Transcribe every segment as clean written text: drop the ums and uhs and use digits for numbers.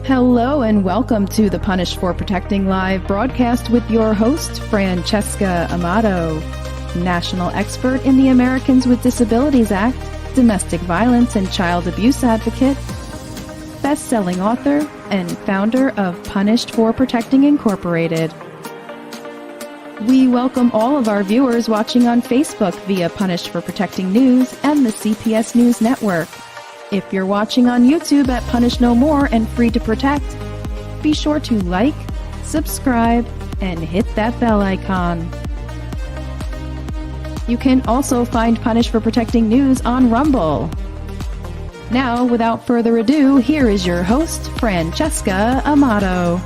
Hello and welcome to the Punished for Protecting Live broadcast with your host, Francesca Amato, national expert in the Americans with Disabilities Act, domestic violence and child abuse advocate, best-selling author, and founder of Punished for Protecting Incorporated. We welcome all of our viewers watching on Facebook via Punished for Protecting News and the CPS News Network. If you're watching on YouTube at Punish No More and Free to Protect, be sure to like, subscribe, and hit that bell icon. You can also find Punish for Protecting News on Rumble. Now, without further ado, here is your host, Francesca Amato.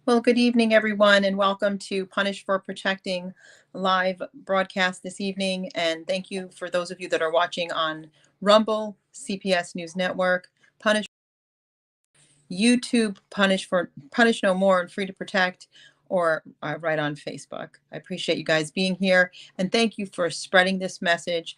Well, good evening, everyone, and welcome to Punish for Protecting live broadcast this evening. And thank you for those of you that are watching on Rumble, CPS News Network, Punish, YouTube, Punish No More, and Free to Protect, or right on Facebook. I appreciate you guys being here, and thank you for spreading this message.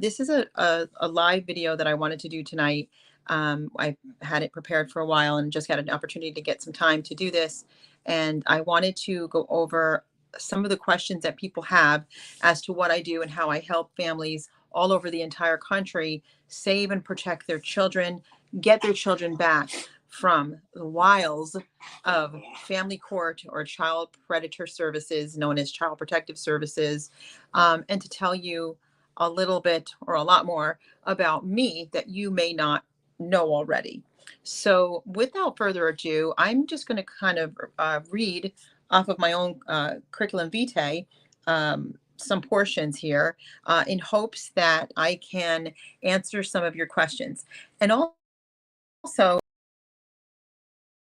This is a live video that I wanted to do tonight. I had it prepared for a while and just had an opportunity to get some time to do this. And I wanted to go over some of the questions that people have as to what I do and how I help families all over the entire country save and protect their children, get their children back from the wiles of family court or child predator services, known as child protective services, and to tell you a little bit or a lot more about me that you may not know already. So without further ado, I'm just going to kind of read off of my own curriculum vitae, some portions here in hopes that I can answer some of your questions, and also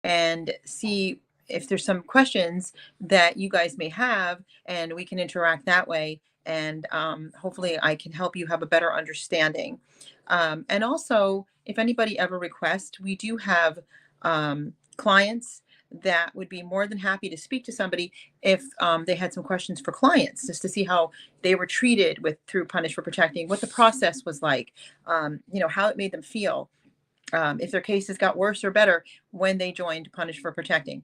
and see if there's some questions that you guys may have, and we can interact that way. And hopefully I can help you have a better understanding. And also, if anybody ever requests, we do have clients that would be more than happy to speak to somebody if they had some questions for clients, just to see how they were treated through Punish for Protecting, what the process was like, how it made them feel. If their cases got worse or better when they joined Punish for Protecting.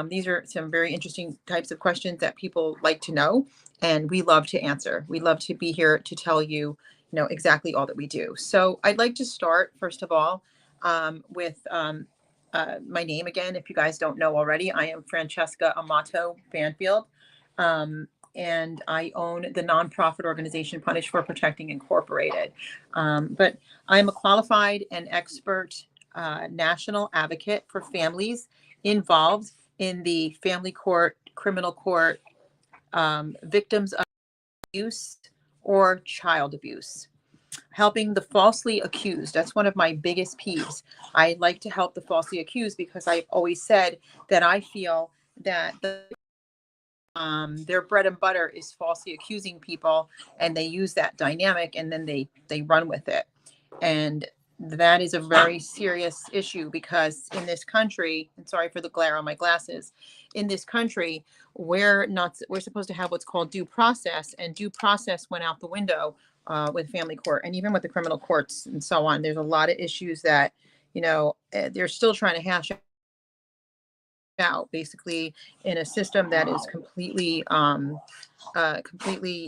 These are some very interesting types of questions that people like to know, and we love to answer. We love to be here to tell you, exactly all that we do. So I'd like to start, first of all, with my name again. If you guys don't know already, I am Francesca Amato Banfield. And I own the nonprofit organization Punish for Protecting Incorporated. But I'm a qualified and expert national advocate for families involved in the family court, criminal court, victims of abuse or child abuse. Helping the falsely accused. That's one of my biggest peeves. I like to help the falsely accused because I've always said that I feel that their bread and butter is falsely accusing people, and they use that dynamic and then they run with it. And that is a very serious issue, because in this country, and sorry for the glare on my glasses, in this country, we're supposed to have what's called due process, and due process went out the window with family court and even with the criminal courts and so on. There's a lot of issues that, they're still trying to hash out, basically, in a system that is completely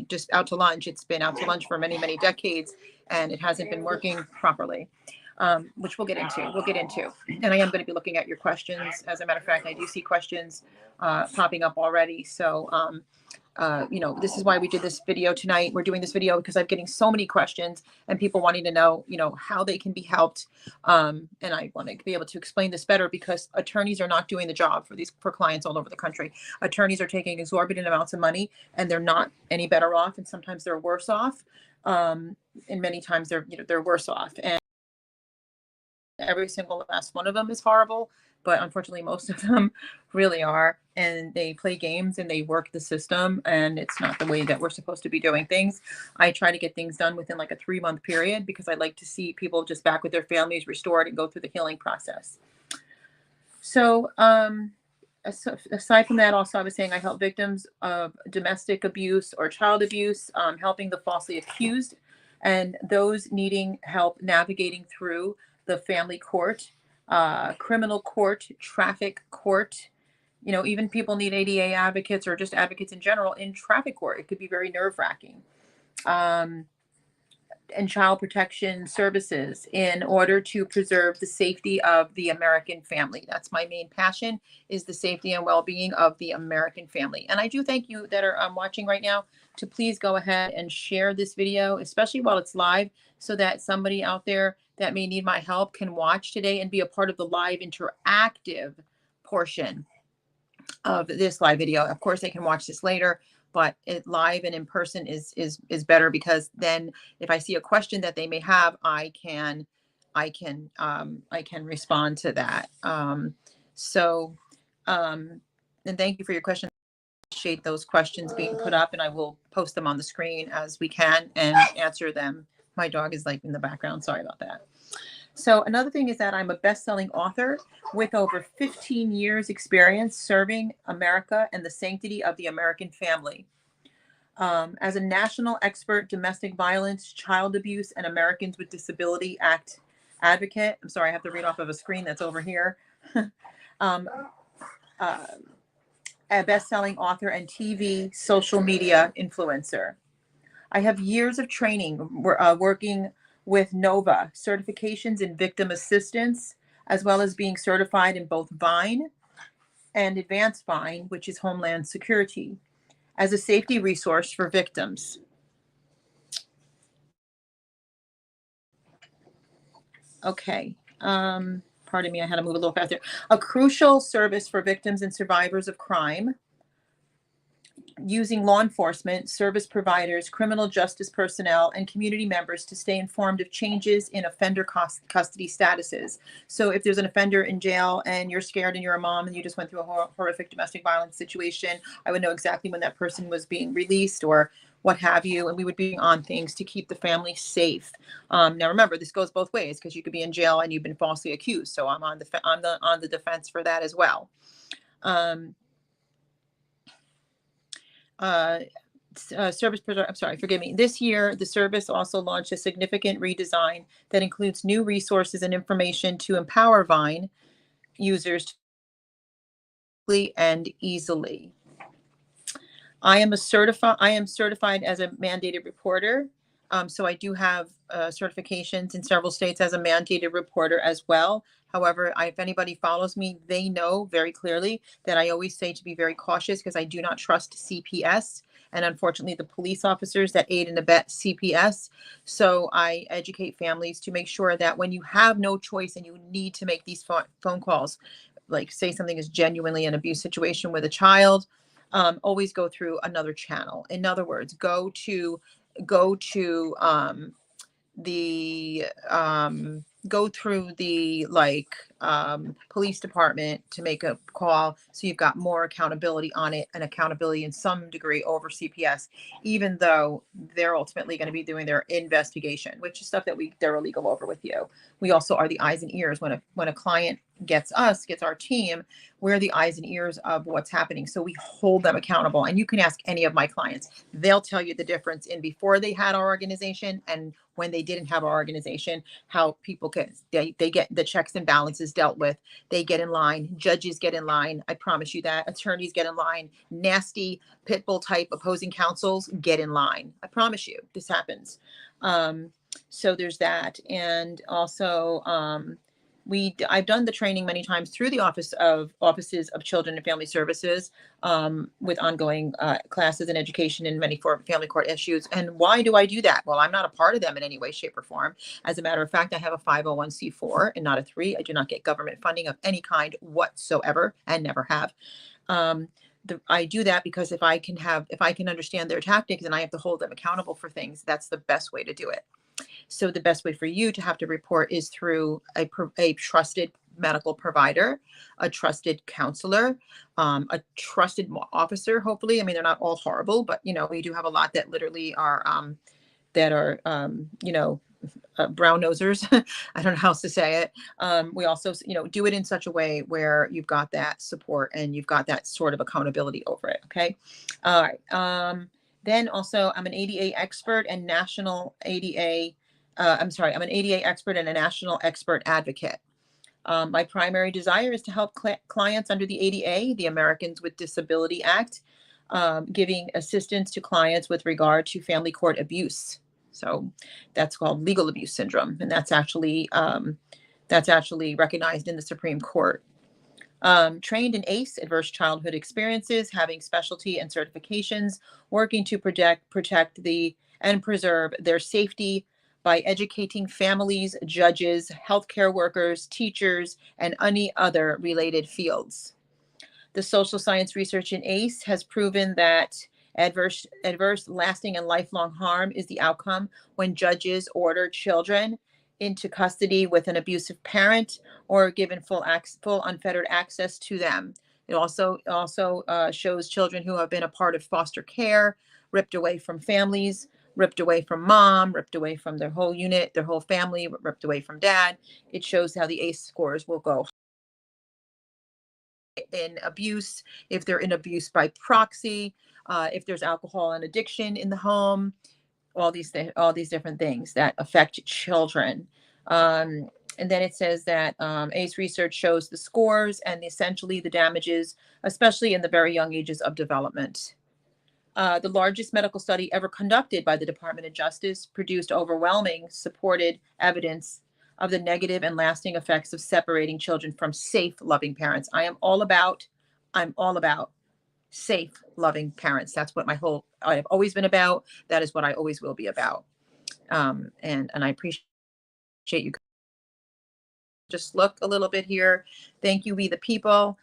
just out to lunch. It's been out to lunch for many, many decades, and it hasn't been working properly, which we'll get into. And I am going to be looking at your questions. As a matter of fact, I do see questions popping up already. So, this is why we did this video tonight. We're doing this video because I'm getting so many questions and people wanting to know, how they can be helped. And I want to be able to explain this better, because attorneys are not doing the job for clients all over the country. Attorneys are taking exorbitant amounts of money, and they're not any better off. And sometimes they're worse off. And many times they're worse off. And every single last one of them is horrible, but unfortunately most of them really are, and they play games and they work the system, and it's not the way that we're supposed to be doing things. I try to get things done within like a 3-month period, because I like to see people just back with their families, restored, and go through the healing process. So, aside from that, also I was saying I help victims of domestic abuse or child abuse, helping the falsely accused and those needing help navigating through the family court, criminal court, traffic court. You know, even people need ADA advocates or just advocates in general in traffic court. It could be very nerve-wracking. And child protection services in order to preserve the safety of the American family. That's my main passion, is the safety and well-being of the American family. And I do thank you that are watching right now to please go ahead and share this video, especially while it's live, so that somebody out there that may need my help can watch today and be a part of the live interactive portion of this live video. Of course, they can watch this later, but it live and in person is better, because then if I see a question that they may have, I can respond to that. And thank you for your question. I appreciate those questions being put up, and I will post them on the screen as we can and answer them. My dog is like in the background. Sorry about that. So another thing is that I'm a best-selling author with over 15 years experience serving America and the sanctity of the American family. As a national expert domestic violence, child abuse, and Americans with Disability Act advocate. I'm sorry, I have to read off of a screen that's over here. A best-selling author and TV social media influencer. I have years of training working with NOVA, certifications in victim assistance, as well as being certified in both VINE and Advanced VINE, which is Homeland Security, as a safety resource for victims. Okay. Pardon me, I had to move a little faster. A crucial service for victims and survivors of crime, using law enforcement, service providers, criminal justice personnel, and community members to stay informed of changes in offender custody statuses. So if there's an offender in jail and you're scared and you're a mom and you just went through a horrific domestic violence situation, I would know exactly when that person was being released or what have you, and we would be on things to keep the family safe. Now remember, this goes both ways, because you could be in jail and you've been falsely accused. So I'm on the defense for that as well. This year, the service also launched a significant redesign that includes new resources and information to empower VINE users quickly and easily. I am certified as a mandated reporter. So I do have certifications in several states as a mandated reporter as well. However, if anybody follows me, they know very clearly that I always say to be very cautious, because I do not trust CPS, and unfortunately the police officers that aid and abet CPS. So I educate families to make sure that when you have no choice and you need to make these phone calls, like say something is genuinely an abuse situation with a child, always go through another channel. In other words, go through the police department to make a call, so you've got more accountability on it, and accountability in some degree over CPS, even though they're ultimately going to be doing their investigation, which is stuff that they're illegal over with you. We also are the eyes and ears when a client gets our team, we're the eyes and ears of what's happening. So we hold them accountable. And you can ask any of my clients. They'll tell you the difference in before they had our organization and when they didn't have our organization, how people they get the checks and balances dealt with. They get in line. Judges get in line. I promise you that. Attorneys get in line. Nasty pit bull type opposing counsels get in line. I promise you this happens. So there's that. And also, I've done the training many times through the offices of Children and Family Services, with ongoing classes and education in many family court issues. And why do I do that? Well, I'm not a part of them in any way, shape, or form. As a matter of fact, I have a 501c4 and not a 3. I do not get government funding of any kind whatsoever, and never have. I do that because if I can understand their tactics and I have to hold them accountable for things, that's the best way to do it. So the best way for you to have to report is through a trusted medical provider, a trusted counselor, a trusted officer, hopefully. I mean, they're not all horrible, but we do have a lot that literally are brown nosers. I don't know how else to say it. We also, do it in such a way where you've got that support and you've got that sort of accountability over it. Okay. All right. Then also, I'm an ADA expert and national ADA. I'm an ADA expert and a national expert advocate. My primary desire is to help clients under the ADA, the Americans with Disability Act, giving assistance to clients with regard to family court abuse. So that's called legal abuse syndrome, and that's actually recognized in the Supreme Court. Trained in ACE, adverse childhood experiences, having specialty and certifications, working to protect and preserve their safety by educating families, judges, healthcare workers, teachers, and any other related fields. The social science research in ACE has proven that adverse, lasting, and lifelong harm is the outcome when judges order children into custody with an abusive parent or given full unfettered access to them. It also shows children who have been a part of foster care, ripped away from families, ripped away from mom, ripped away from their whole unit, their whole family, ripped away from dad. It shows how the ACE scores will go in abuse, if they're in abuse by proxy, if there's alcohol and addiction in the home, all these different things that affect children. And then it says that ACE research shows the scores and essentially the damages, especially in the very young ages of development. The largest medical study ever conducted by the Department of Justice produced overwhelming supported evidence of the negative and lasting effects of separating children from safe, loving parents. I'm all about safe, loving parents. That's what I've always been about. That is what I always will be about. And I appreciate you. Just look a little bit here. Thank you, We the People.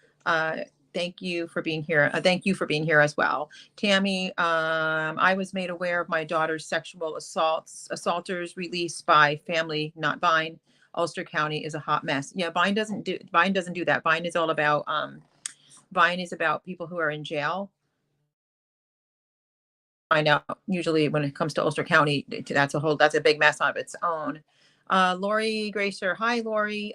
Thank you for being here. Thank you for being here as well. Tammy, I was made aware of my daughter's sexual assaulters released by family, not Vine. Ulster County is a hot mess. Yeah, Vine doesn't do that. Vine is all about, Vine is about people who are in jail. Find out usually when it comes to Ulster County, that's a big mess of its own. Lori Gracer. Hi, Lori.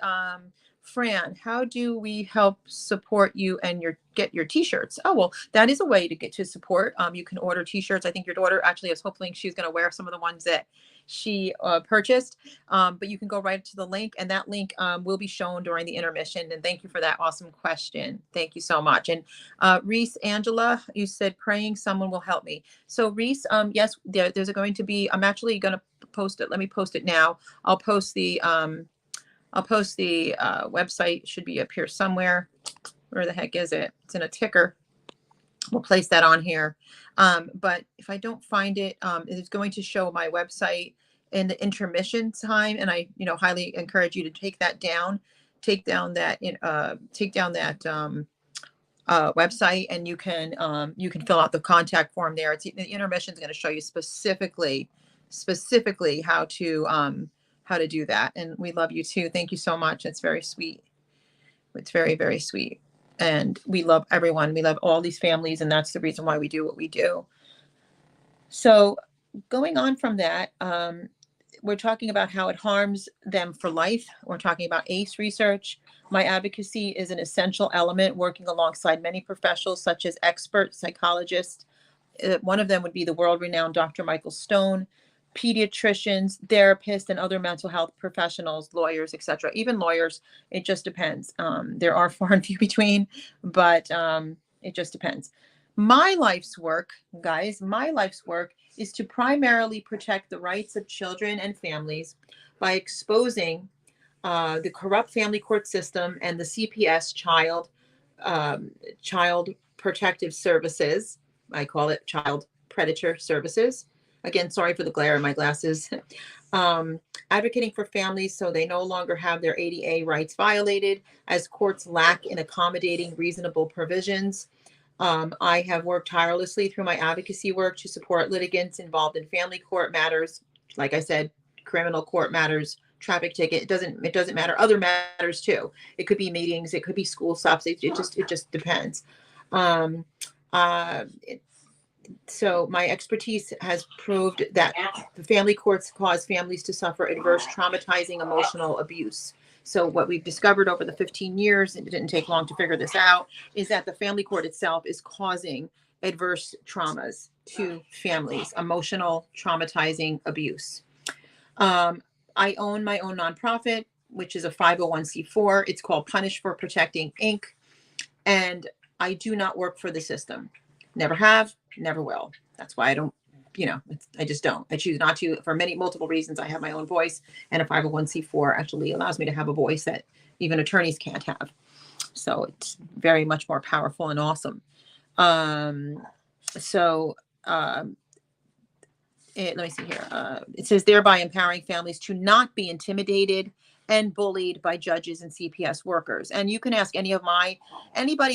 Fran, how do we help support you and get your t-shirts? Oh, well, that is a way to get to support. You can order t-shirts. I think your daughter actually is hoping she's going to wear some of the ones that she purchased. But you can go right to the link, and that link will be shown during the intermission. And thank you for that awesome question. Thank you so much. And Reese, Angela, you said praying someone will help me. So Reese, yes, there's going to be, I'm actually going to post it. Let me post it now. I'll post the website. It should be up here somewhere. Where the heck is it? It's in a ticker. We'll place that on here. But if I don't find it, it's going to show my website in the intermission time. And I, highly encourage you to take that down, take down that website, and you can fill out the contact form there. The intermission is going to show you specifically how to do that. And we love you too. Thank you so much. It's very sweet. It's very, very sweet. And we love everyone. We love all these families. And that's the reason why we do what we do. So going on from that, we're talking about how it harms them for life. We're talking about ACE research. My advocacy is an essential element, working alongside many professionals such as experts, psychologists. One of them would be the world-renowned Dr. Michael Stone, pediatricians, therapists, and other mental health professionals, lawyers, etc. Even lawyers, it just depends. There are far and few between, but it just depends. My life's work, guys, is to primarily protect the rights of children and families by exposing the corrupt family court system and the CPS child protective services. I call it child predator services. Again, sorry for the glare in my glasses. Advocating for families so they no longer have their ADA rights violated, as courts lack in accommodating reasonable provisions. I have worked tirelessly through my advocacy work to support litigants involved in family court matters. Like I said, criminal court matters, traffic ticket. It doesn't matter. Other matters too. It could be meetings. It could be school stops. It just depends. So my expertise has proved that the family courts cause families to suffer adverse, traumatizing emotional abuse. So what we've discovered over the 15 years, and it didn't take long to figure this out, is that the family court itself is causing adverse traumas to families, emotional, traumatizing abuse. Um, I own my own nonprofit, which is a 501c4. It's called Punish for Protecting Inc. And I do not work for the system. Never have, never will. That's why I don't, I just don't. I choose not to for multiple reasons. I have my own voice, and a 501c4 actually allows me to have a voice that even attorneys can't have. So it's very much more powerful and awesome. So let me see here. It says thereby empowering families to not be intimidated and bullied by judges and CPS workers. And you can ask anybody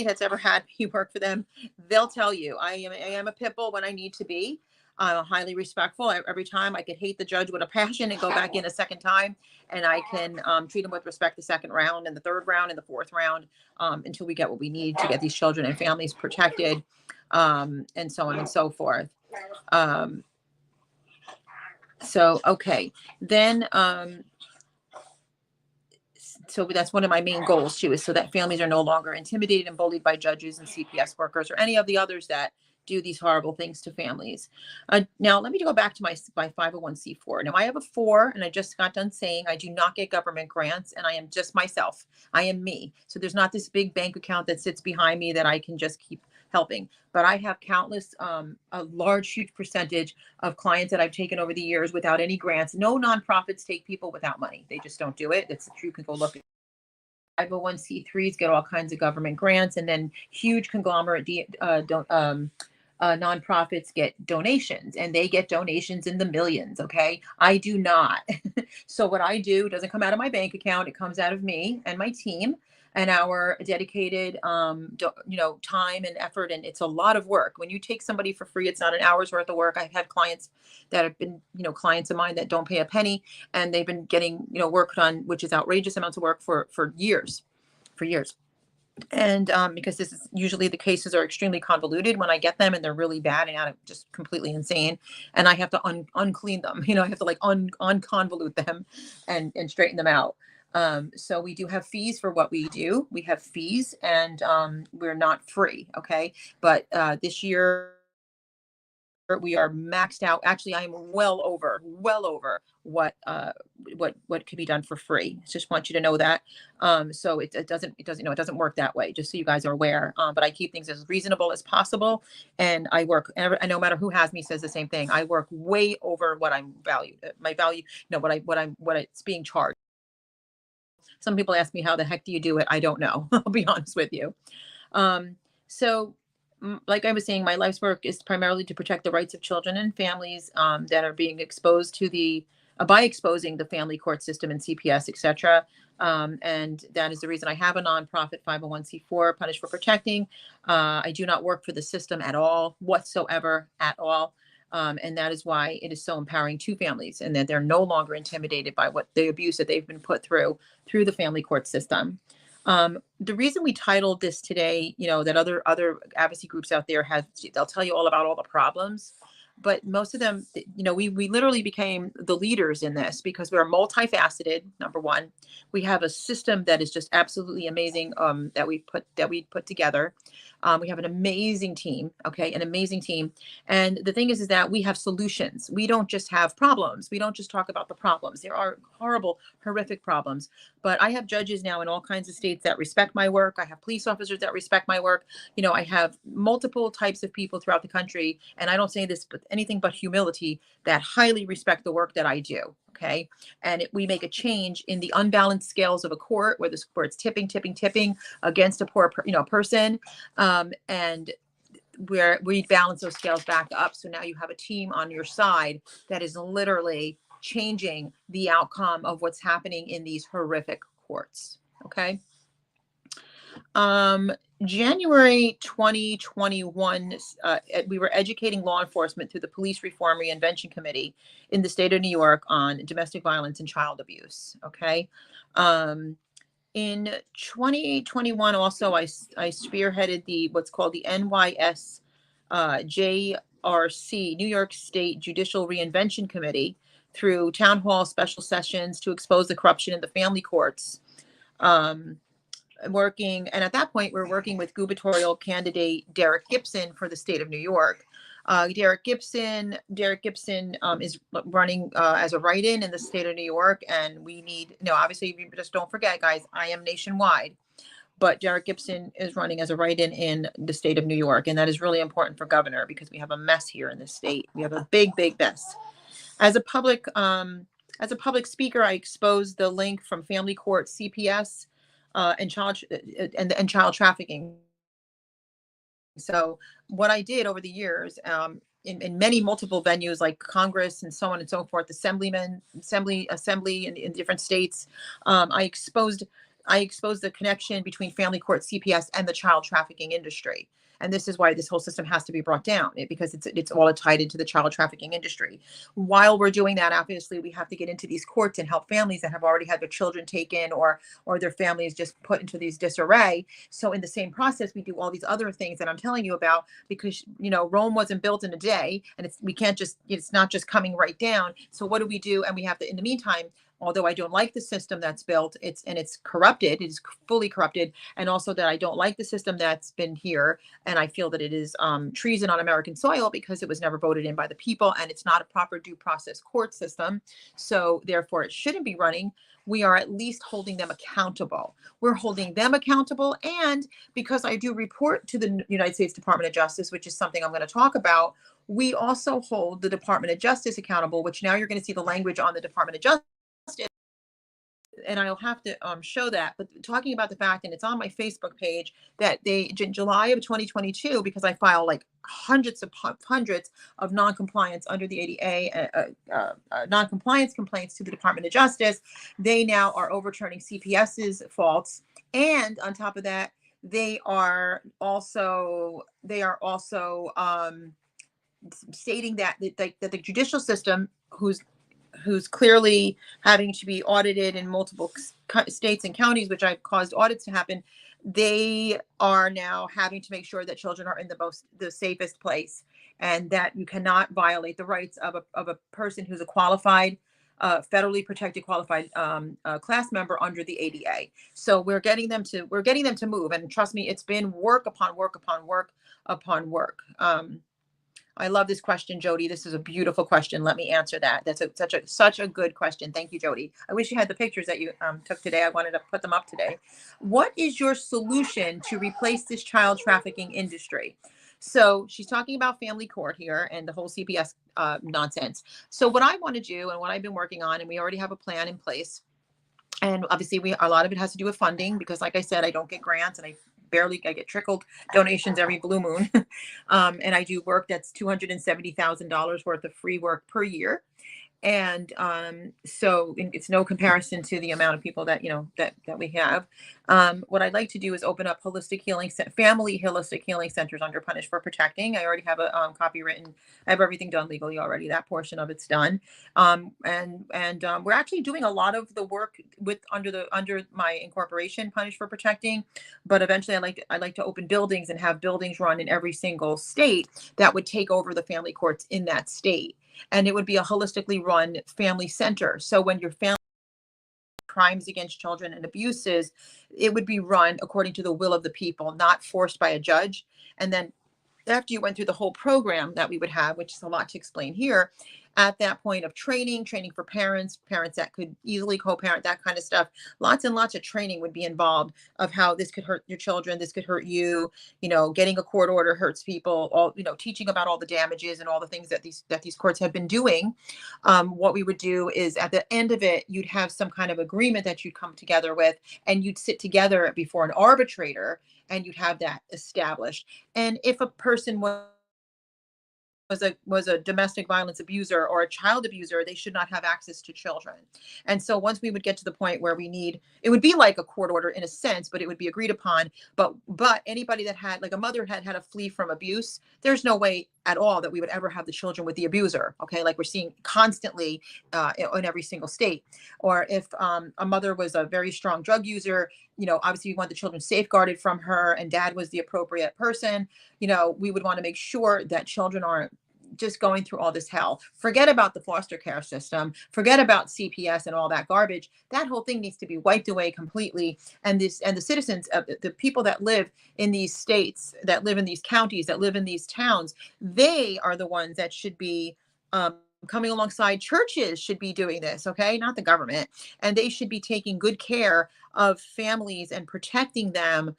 that's ever had me work for them, they'll tell you I am a pit bull when I need to be. I'm highly respectful. Every time I could hate the judge with a passion and go back in a second time, and I can treat them with respect the second round and the third round and the fourth round until we get what we need to get these children and families protected, and so on and so forth. Okay, then so that's one of my main goals too, is so that families are no longer intimidated and bullied by judges and CPS workers or any of the others that do these horrible things to families. Now, let me go back to my 501c4. Now, I have a 4, and I just got done saying I do not get government grants, and I am just myself. I am me. So there's not this big bank account that sits behind me that I can just keep helping. But I have countless, a large, huge percentage of clients that I've taken over the years without any grants. No nonprofits take people without money. They just don't do it. It's the truth. You can go look at 501c3s, get all kinds of government grants, and then huge conglomerate nonprofits get donations, and they get donations in the millions. Okay, I do not. So what I do doesn't come out of my bank account. It comes out of me and my team and our dedicated time and effort. And it's a lot of work. When you take somebody for free, it's not an hour's worth of work. I've had clients that have been clients of mine that don't pay a penny, and they've been getting work done, which is outrageous amounts of work for years. And because this is usually, the cases are extremely convoluted when I get them, and they're really bad and just completely insane, and I have to unclean them. I have to unconvolute them and straighten them out. So we do have fees for what we do. We have fees, and we're not free. Okay, but this year we are maxed out. Actually, I am well over what could be done for free. Just want you to know that. So it doesn't work that way, just so you guys are aware. But I keep things as reasonable as possible, and I work, and no matter who has me says the same thing. I work way over what I'm valued. My value, what it's being charged. Some people ask me, how the heck do you do it? I don't know. I'll be honest with you. So like I was saying, my life's work is primarily to protect the rights of children and families that are being exposed to by exposing the family court system and CPS, etc. And that is the reason I have a nonprofit 501c4, Punish for Protecting. I do not work for the system at all, whatsoever, at all. And that is why it is so empowering to families, and that they're no longer intimidated by what the abuse that they've been put through the family court system. The reason we titled this today, that other advocacy groups out there they'll tell you all about all the problems, but most of them, we literally became the leaders in this because we're multifaceted. Number one, we have a system that is just absolutely amazing, that we put together. We have an amazing team. Okay. An amazing team. And the thing is that we have solutions. We don't just have problems. We don't just talk about the problems. There are horrible, horrific problems, but I have judges now in all kinds of states that respect my work. I have police officers that respect my work. I have multiple types of people throughout the country. And I don't say this with anything but humility, that highly respect the work that I do. Okay. And we make a change in the unbalanced scales of a court where it's tipping against a poor person. And where we balance those scales back up. So now you have a team on your side that is literally changing the outcome of what's happening in these horrific courts. Okay. January 2021, we were educating law enforcement through the Police Reform Reinvention Committee in the state of New York on domestic violence and child abuse. Okay. In 2021, also, I spearheaded what's called the NYSJ NYSRC, New York State Judicial Reinvention Committee, through town hall special sessions to expose the corruption in the family courts. Working, and at that point, we're working with gubernatorial candidate Derek Gibson for the state of New York. Derek Gibson is running as a write-in in the state of New York, and we need, obviously, just don't forget, guys, I am nationwide, but Derek Gibson is running as a write-in in the state of New York, and that is really important for governor because we have a mess here in this state. We have a big, big mess. As a public speaker, I exposed the link from Family Court CPS and child trafficking. So what I did over the years, in many multiple venues like Congress and so on and so forth, assembly in different states, I exposed the connection between Family Court CPS and the child trafficking industry. And this is why this whole system has to be brought down, because it's all tied into the child trafficking industry. While we're doing that, obviously, we have to get into these courts and help families that have already had their children taken or their families just put into these disarray. So in the same process, we do all these other things that I'm telling you about, because, Rome wasn't built in a day, and it's not just coming right down. So what do we do? And we have to, in the meantime, although I don't like the system that's built, it's corrupted, it is fully corrupted. And also that I don't like the system that's been here. And I feel that it is treason on American soil because it was never voted in by the people, and it's not a proper due process court system. So therefore it shouldn't be running. We are at least holding them accountable. We're holding them accountable. And because I do report to the United States Department of Justice, which is something I'm going to talk about, we also hold the Department of Justice accountable, which now you're going to see the language on the Department of Justice. And I'll have to show that, but talking about the fact, and it's on my Facebook page, that in July of 2022, because I file like hundreds of non-compliance under the ADA, non-compliance complaints to the Department of Justice, they now are overturning CPS's faults. And on top of that, they are also stating that the judicial system, who's clearly having to be audited in multiple states and counties, which I've caused audits to happen, they are now having to make sure that children are in the safest place, and that you cannot violate the rights of a person who's a qualified, federally protected qualified class member under the ADA. So we're getting them to move, and trust me, it's been work upon work upon work upon work. I love this question, Jody. This is a beautiful question. Let me answer that. That's such a good question. Thank you, Jody. I wish you had the pictures that you took today. I wanted to put them up today. What is your solution to replace this child trafficking industry? So she's talking about family court here and the whole CPS nonsense. So what I want to do, and what I've been working on, and we already have a plan in place, and obviously a lot of it has to do with funding, because like I said, I don't get grants, and I get trickled donations every blue moon. And I do work that's $270,000 worth of free work per year. And so it's no comparison to the amount of people that that we have. What I'd like to do is open up family holistic healing centers under Punish for Protecting. I already have a copy written. I have everything done legally already. That portion of it's done. And we're actually doing a lot of the work under my incorporation, Punish for Protecting. But eventually, I like to open buildings and have buildings run in every single state that would take over the family courts in that state. And it would be a holistically run family center. So when your family crimes against children and abuses, it would be run according to the will of the people, not forced by a judge. And then after you went through the whole program that we would have, which is a lot to explain here, at that point of training for parents that could easily co-parent, that kind of stuff, lots and lots of training would be involved of how this could hurt your children, this could hurt you, getting a court order hurts people, all, teaching about all the damages and all the things that these courts have been doing. What we would do is at the end of it, you'd have some kind of agreement that you'd come together with, and you'd sit together before an arbitrator, and you'd have that established. And if a person was a domestic violence abuser or a child abuser, they should not have access to children. And so once we would get to the point where it would be like a court order in a sense, but it would be agreed upon. But anybody that had, like a mother had to flee from abuse, there's no way at all that we would ever have the children with the abuser. Okay. Like we're seeing constantly in every single state. Or if a mother was a very strong drug user, obviously you want the children safeguarded from her, and dad was the appropriate person. We would want to make sure that children aren't just going through all this hell. Forget about the foster care system, forget about CPS and all that garbage. That whole thing needs to be wiped away completely. And the citizens of the people that live in these states, that live in these counties, that live in these towns, they are the ones that should be coming alongside. Churches should be doing this, okay, not the government. And they should be taking good care of families and protecting them,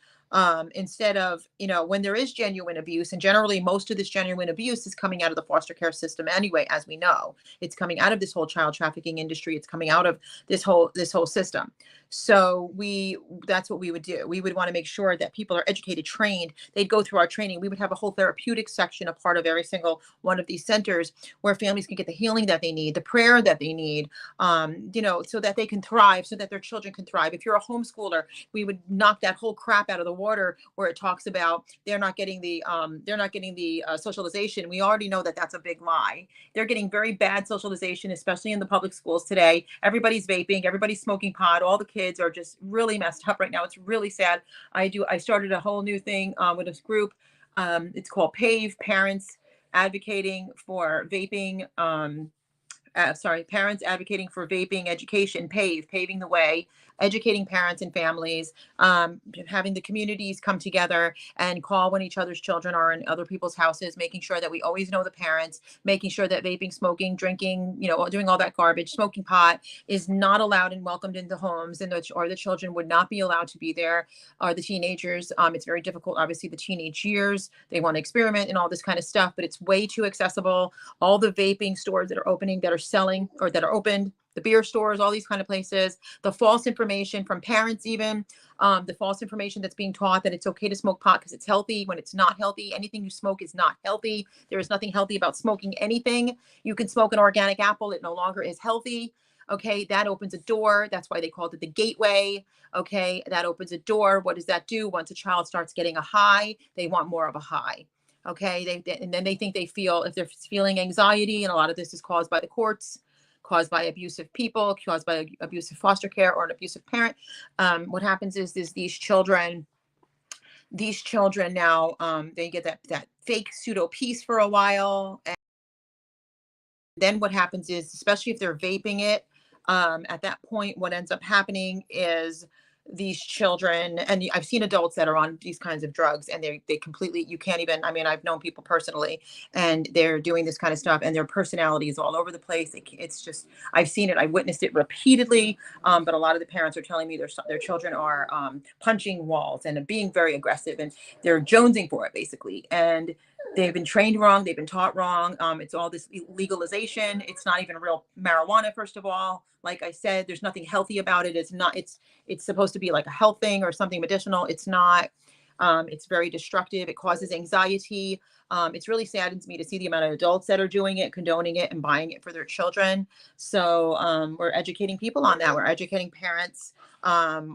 instead of, when there is genuine abuse. And generally most of this genuine abuse is coming out of the foster care system anyway. As we know, it's coming out of this whole child trafficking industry. It's coming out of this whole system. So that's what we would do. We would want to make sure that people are educated, trained. They'd go through our training. We would have a whole therapeutic section, a part of every single one of these centers, where families can get the healing that they need, the prayer that they need, so that they can thrive, so that their children can thrive. If you're a homeschooler, we would knock that whole crap out of the water where it talks about they're not getting the socialization. We already know that that's a big lie. They're getting very bad socialization, especially in the public schools today. Everybody's vaping, everybody's smoking pot. All the kids are just really messed up right now. It's really sad. I started a whole new thing with this group. It's called PAVE, Parents Advocating for Vaping. Parents Advocating for Vaping Education, PAVE, paving the way, educating parents and families, having the communities come together and call when each other's children are in other people's houses, making sure that we always know the parents, making sure that vaping, smoking, drinking, doing all that garbage, smoking pot is not allowed and welcomed into homes, or the children would not be allowed to be there, or the teenagers. It's very difficult. Obviously, the teenage years, they want to experiment and all this kind of stuff, but it's way too accessible. All the vaping stores that are opening, that are selling, or that are opened, the beer stores, all these kind of places, the false information from parents, even the false information that's being taught that it's okay to smoke pot because it's healthy, when it's not healthy. Anything you smoke is not healthy. There is nothing healthy about smoking anything. You can smoke an organic apple. It no longer is healthy. Okay, that opens a door. That's why they called it the gateway. Okay, that opens a door. What does that do? Once a child starts getting a high, they want more of a high. Okay, and then they think they feel, if they're feeling anxiety, and a lot of this is caused by the courts, caused by abusive people, caused by abusive foster care or an abusive parent. What happens is these children now, they get that fake pseudo peace for a while. And then what happens is, especially if they're vaping it, at that point, what ends up happening is these children, and I've seen adults that are on these kinds of drugs, and they completely, you can't even, I've known people personally, and they're doing this kind of stuff, and their personality is all over the place. It's just, I've seen it, I've witnessed it repeatedly. But a lot of the parents are telling me their children are punching walls and being very aggressive, and they're jonesing for it, basically. And they've been trained wrong. They've been taught wrong. It's all this legalization. It's not even real marijuana, first of all. Like I said, there's nothing healthy about it. It's supposed to be like a health thing or something medicinal. It's not. It's very destructive. It causes anxiety. It's really saddens me to see the amount of adults that are doing it, condoning it, and buying it for their children. So we're educating people on that. We're educating parents.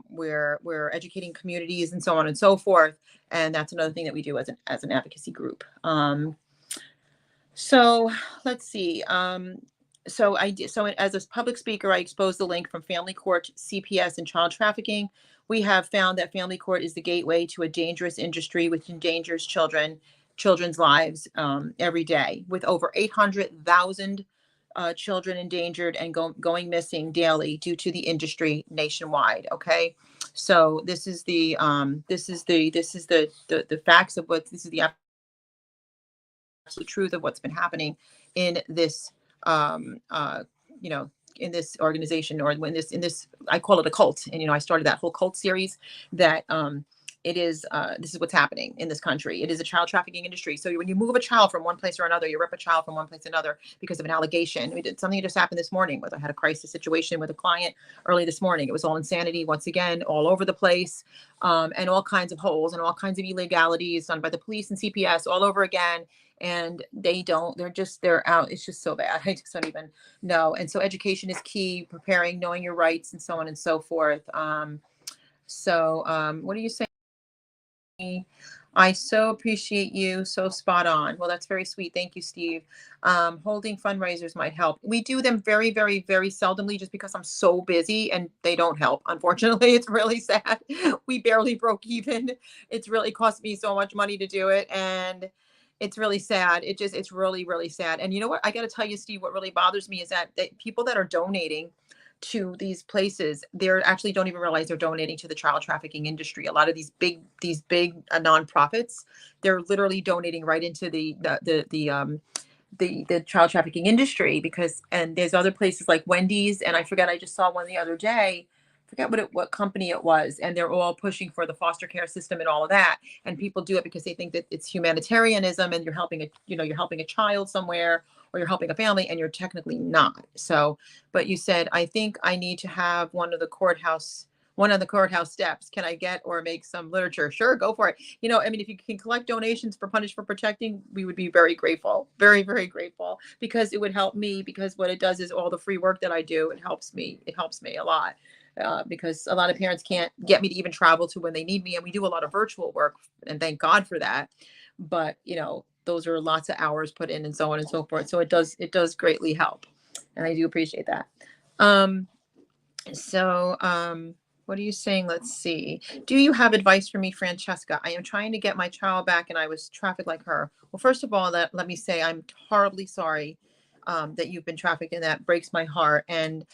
We're educating communities, and so on and so forth. And that's another thing that we do as an advocacy group. So let's see. So as a public speaker, I exposed the link from family court, CPS, and child trafficking. We have found that family court is the gateway to a dangerous industry which endangers children's lives every day, with over 800,000 children endangered and going missing daily due to the industry nationwide. Okay, so this is the facts of what, this is the absolute truth of what's been happening in this in this organization, or in this, I call it a cult. And, I started that whole cult series that, this is what's happening in this country. It is a child trafficking industry. So when you move a child from one place or another, you rip a child from one place to another because of an allegation. We did something that just happened this morning I had a crisis situation with a client early this morning. It was all insanity, once again, all over the place, and all kinds of holes and all kinds of illegalities done by the police and CPS all over again. And they're out. It's just so bad. I just don't even know. And so education is key, preparing, knowing your rights, and so on and so forth. What do you say? I so appreciate you. So spot on. Well, that's very sweet. Thank you, Steve. Holding fundraisers might help. We do them very, very, very seldomly, just because I'm so busy, and they don't help. Unfortunately, it's really sad. We barely broke even. It's really cost me so much money to do it. And It's really sad. It's really, really sad. And you know what? I got to tell you, Steve, what really bothers me is that people that are donating to these places, they're actually don't even realize they're donating to the child trafficking industry. A lot of these big nonprofits, they're literally donating right into the child trafficking industry, because, and there's other places like Wendy's, and I just saw one the other day, forget what company it was, and they're all pushing for the foster care system and all of that, and people do it because they think that it's humanitarianism and you're helping you're helping a child somewhere, or you're helping a family, and you're technically not. So, but you said, I think I need to have one of the courthouse steps. Can I get or make some literature? Sure, go for it. I mean, if you can collect donations for Punish for Protecting, we would be very grateful, very, very grateful, because it would help me, because what it does is all the free work that I do, it helps me a lot. Because a lot of parents can't get me to even travel to when they need me. And we do a lot of virtual work, and thank God for that. But, those are lots of hours put in, and so on and so forth. So it does greatly help. And I do appreciate that. What are you saying? Let's see. Do you have advice for me, Francesca? I am trying to get my child back, and I was trafficked like her. Well, first of all, let me say I'm horribly sorry that you've been trafficked, and that breaks my heart. And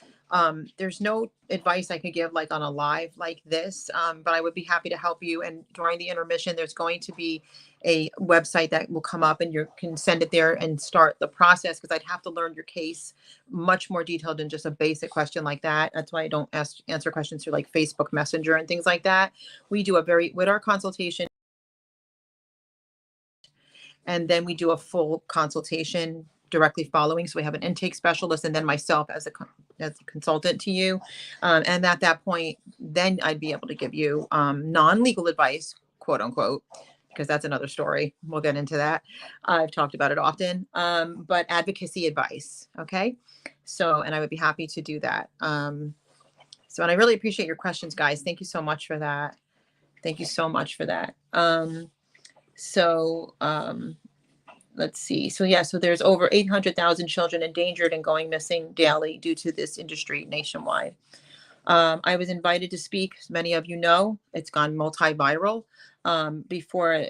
there's no advice I could give like on a live like this, but I would be happy to help you. And during the intermission, there's going to be a website that will come up, and you can send it there and start the process, because I'd have to learn your case much more detailed than just a basic question like that. That's why I don't answer questions through like Facebook Messenger and things like that. We do with our consultation, and then we do a full consultation directly following. So we have an intake specialist, and then myself as a consultant to you. And at that point, then I'd be able to give you non-legal advice, quote unquote, because that's another story. We'll get into that. I've talked about it often, but advocacy advice. Okay. So, and I would be happy to do that. And I really appreciate your questions, guys. Thank you so much for that. Thank you so much for that. Let's see. So there's over 800,000 children endangered and going missing daily due to this industry nationwide. I was invited to speak. As many of you know, it's gone multi-viral before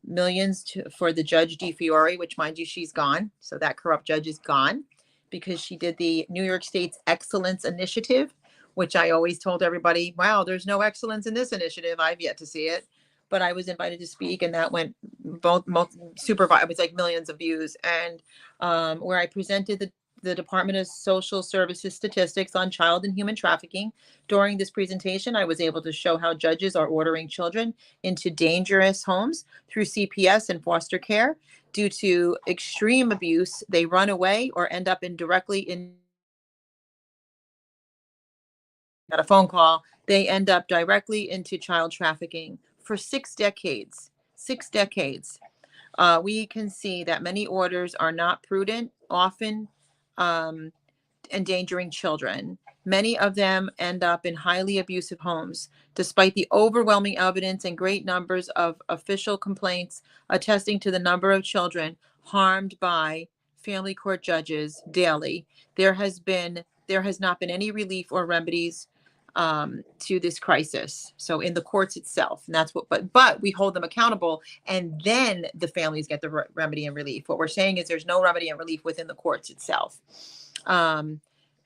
millions for the Judge DiFiore, which, mind you, she's gone. So that corrupt judge is gone, because she did the New York State's Excellence Initiative, which I always told everybody, wow, there's no excellence in this initiative. I've yet to see it. But I was invited to speak, and that went super. It was like millions of views, and where I presented the Department of Social Services statistics on child and human trafficking. During this presentation, I was able to show how judges are ordering children into dangerous homes through CPS and foster care. Due to extreme abuse, they run away or end up got a phone call. They end up directly into child trafficking. For 6 decades, we can see that many orders are not prudent, often endangering children. Many of them end up in highly abusive homes, despite the overwhelming evidence and great numbers of official complaints attesting to the number of children harmed by family court judges daily. There has not been any relief or remedies to this crisis. So in the courts itself, and that's but we hold them accountable, and then the families get the remedy and relief. What we're saying is there's no remedy and relief within the courts itself.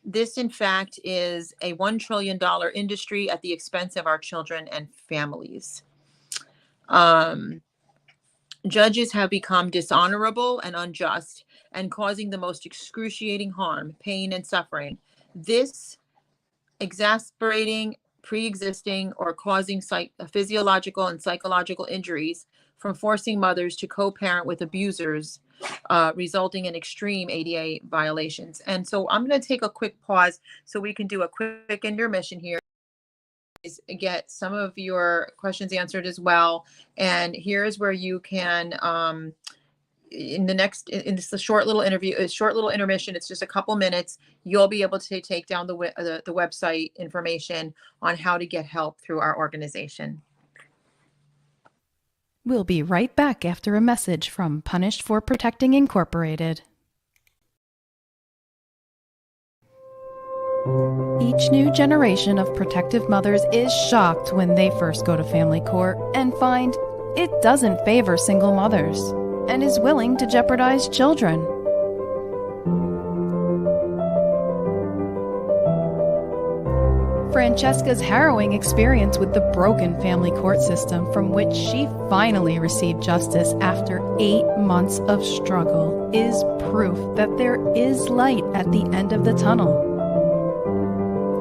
This, in fact, is a $1 trillion industry at the expense of our children and families. Judges have become dishonorable and unjust, and causing the most excruciating harm, pain, and suffering. This exacerbating pre-existing or causing physiological and psychological injuries from forcing mothers to co-parent with abusers, resulting in extreme ADA violations. And so I'm going to take a quick pause so we can do a quick intermission here, get some of your questions answered as well. And here's where you can in this short little intermission, it's just a couple minutes, you'll be able to take down the website information on how to get help through our organization. We'll be right back after a message from Punished for Protecting Incorporated. Each new generation of protective mothers is shocked when they first go to family court and find it doesn't favor single mothers. and is willing to jeopardize children. Francesca's harrowing experience with the broken family court system, from which she finally received justice after 8 months of struggle, is proof that there is light at the end of the tunnel.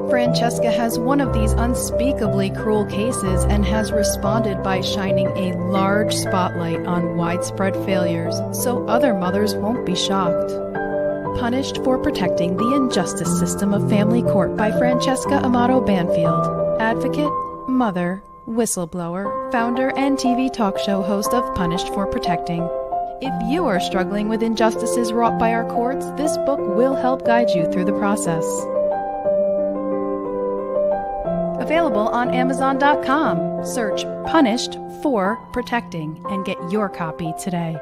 Francesca has one of these unspeakably cruel cases and has responded by shining a large spotlight on widespread failures so other mothers won't be shocked. Punished for Protecting the Injustice System of Family Court by Francesca Amato Banfield, advocate, mother, whistleblower, founder, and TV talk show host of Punished for Protecting. If you are struggling with injustices wrought by our courts, this book will help guide you through the process. Available on Amazon.com. Search Punished for Protecting and get your copy today.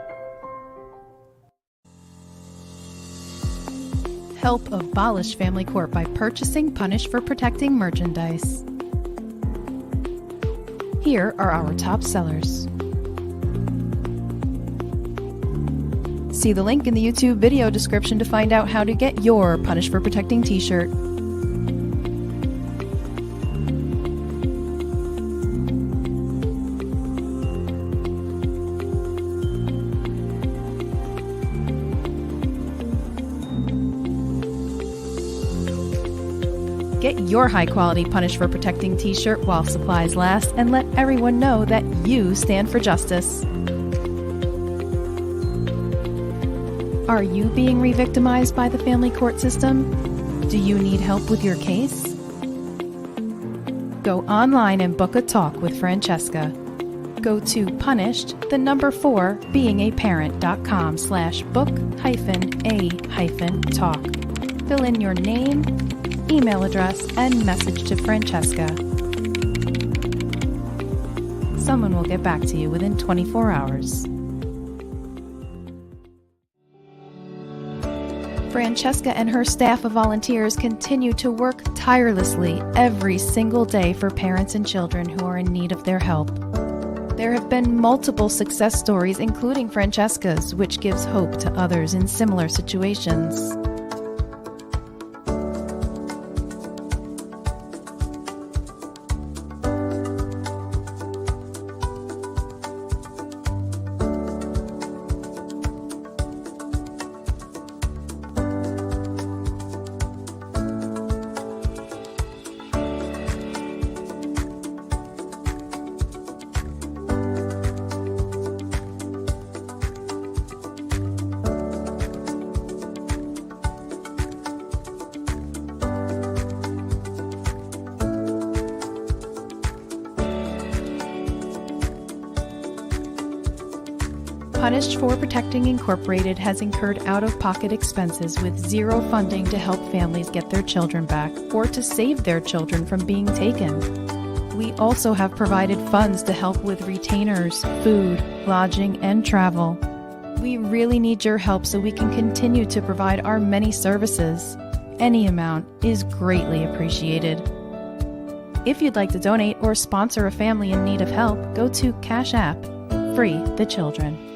Help abolish family court by purchasing Punished for Protecting merchandise. Here are our top sellers. See the link in the YouTube video description to find out how to get your Punished for Protecting t-shirt. Get your high-quality Punished for Protecting t-shirt while supplies last, and let everyone know that you stand for justice. Are you being re-victimized by the family court system? Do you need help with your case? Go online and book a talk with Francesca. Go to punished4beingAparent.com/book-a-talk. Fill in your name, email address, and message to Francesca. Someone will get back to you within 24 hours. Francesca and her staff of volunteers continue to work tirelessly every single day for parents and children who are in need of their help. There have been multiple success stories, including Francesca's, which gives hope to others in similar situations. Punished for Protecting Incorporated has incurred out-of-pocket expenses with zero funding to help families get their children back or to save their children from being taken. We also have provided funds to help with retainers, food, lodging, and travel. We really need your help so we can continue to provide our many services. Any amount is greatly appreciated. If you'd like to donate or sponsor a family in need of help, go to Cash App, Free the Children.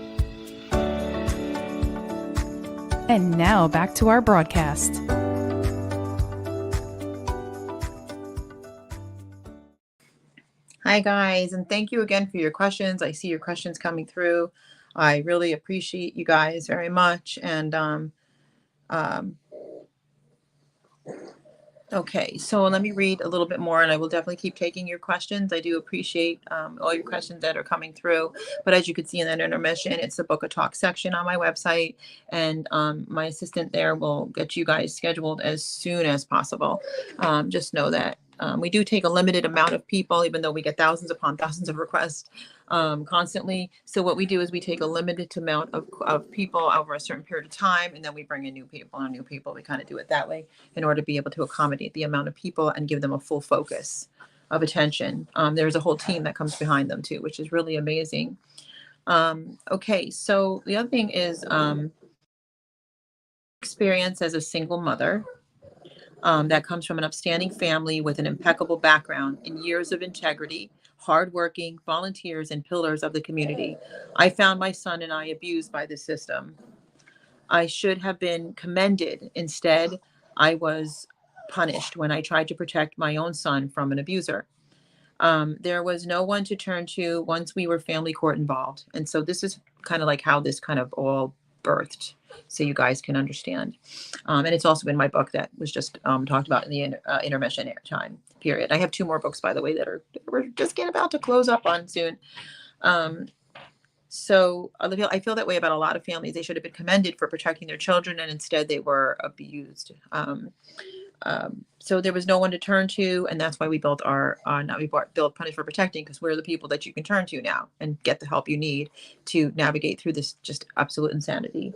And now back to our broadcast. Hi guys, and thank you again for your questions. I see your questions coming through. I really appreciate you guys very much. And okay, so let me read a little bit more, and I will definitely keep taking your questions. I do appreciate all your questions that are coming through. But as you can see in that intermission, it's the Book a Talk section on my website, and my assistant there will get you guys scheduled as soon as possible. Just know that we do take a limited amount of people, even though we get thousands upon thousands of requests constantly. So what we do is we take a limited amount of people over a certain period of time, and then we bring in new people and new people. We kind of do it that way in order to be able to accommodate the amount of people and give them a full focus of attention. There's a whole team that comes behind them too, which is really amazing. Okay, so the other thing is experience as a single mother. That comes from an upstanding family with an impeccable background and years of integrity, hardworking volunteers and pillars of the community. I found my son and I abused by the system. I should have been commended. Instead, I was punished when I tried to protect my own son from an abuser. There was no one to turn to once we were family court involved. And so this is kind of like how this kind of all birthed, so you guys can understand. And it's also in my book that was just talked about in the intermission time period. I have 2 more books, by the way, that we're just getting about to close up on soon. So I feel that way about a lot of families. They should have been commended for protecting their children, and instead they were abused. So there was no one to turn to, and that's why we built build Punish for Protecting, because we're the people that you can turn to now and get the help you need to navigate through this just absolute insanity.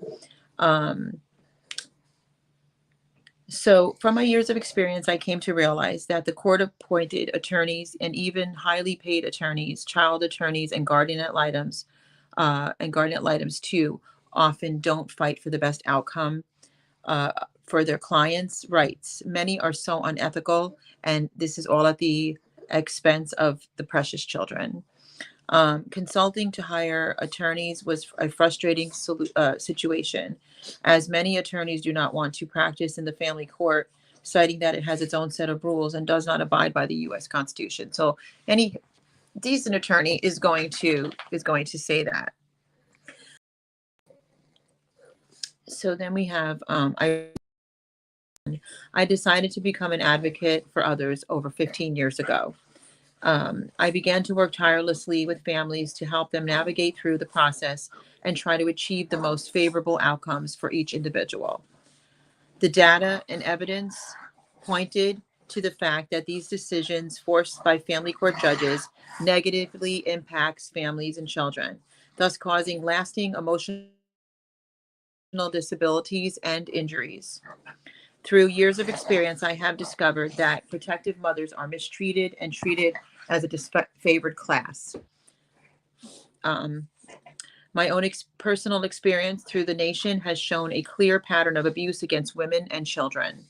So from my years of experience, I came to realize that the court-appointed attorneys and even highly paid attorneys, child attorneys, and guardian ad litems too, often don't fight for the best outcome for their clients' rights. Many are so unethical, and this is all at the expense of the precious children. Consulting to hire attorneys was a frustrating situation, as many attorneys do not want to practice in the family court, citing that it has its own set of rules and does not abide by the U.S. Constitution. So any decent attorney is going to say that. So then we have I decided to become an advocate for others over 15 years ago. I began to work tirelessly with families to help them navigate through the process and try to achieve the most favorable outcomes for each individual. The data and evidence pointed to the fact that these decisions forced by family court judges negatively impacts families and children, thus causing lasting emotional disabilities and injuries. Through years of experience, I have discovered that protective mothers are mistreated and treated as a disfavored class. My own personal experience through the nation has shown a clear pattern of abuse against women and children,